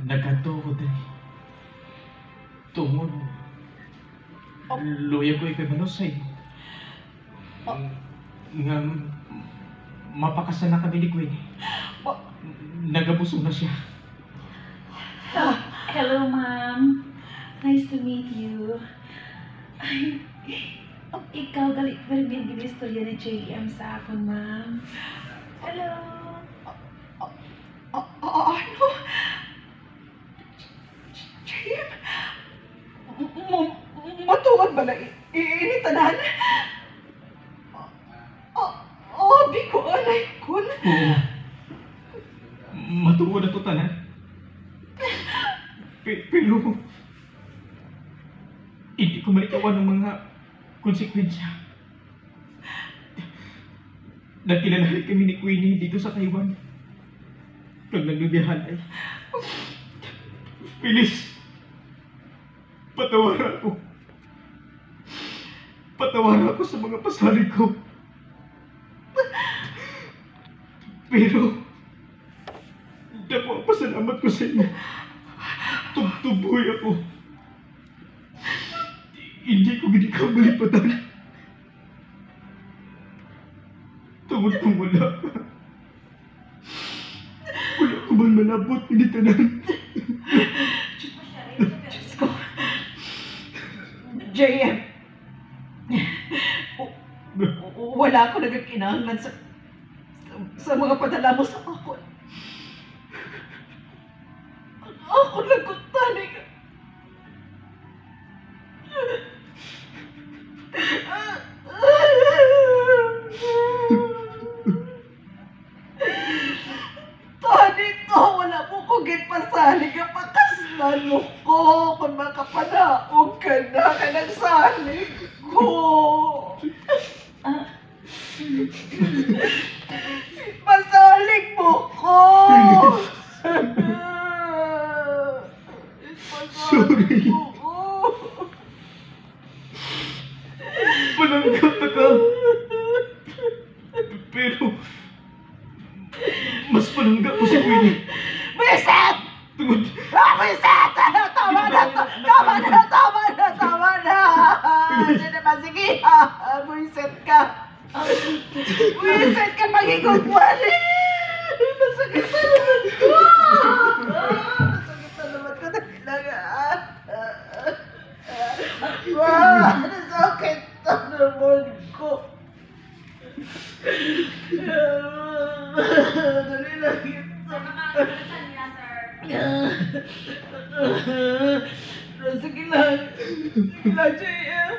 Nagkanto ko din. Tungod. Luya ko ipamanos sa iyo. Nga mapakasal na kami ni Queen. Nagabuso na siya. Hello, ma'am. Nice to meet you. Ay, ikaw galit pa rin yung ginistorya ni JM sa akin, ma'am. Hello. Ano? JM? Matuwag ba na initanan? Di ko alay kun. Oo. Matuwa na to tanan. Pero hindi ko malikawan ng mga konsekwensya. Nagkilalahan kami ni Queenie dito sa Taiwan. Pag nagbibiyahan ay, Please, patawaran ako. Patawaran ako sa mga pasali ko. Pero, dako ang pasalamat ko sa inyo. Tugtuboy ako. Hindi ko ginikaw malipatan. Tungod kong wala ka. Wala ko man malabot, pinitanan. Diyos ko. JM. Wala ako nagkakinahanglan sa mga padala mo sa ako. Ako lagutan ka. Tani to, wala mo kong gitpasalig ang pakaslan mo ko. Kung makapanaog ka na ka nagsalig ko. Pasalig mo ko. Sorry. Pananggap na ka. Pero, mas pananggap ko si Queenie. Vincent! Tungod. Vincent! Tama na! Tama na! Tama na! Tama na! Hindi naman, sige! Vincent ka! Vincent ka! Pagigugwari! Masakit na naman ko! Masakit na naman ko! Nasakit na naman ko! Dali lang yun. Sige lang. Sige lang, JM.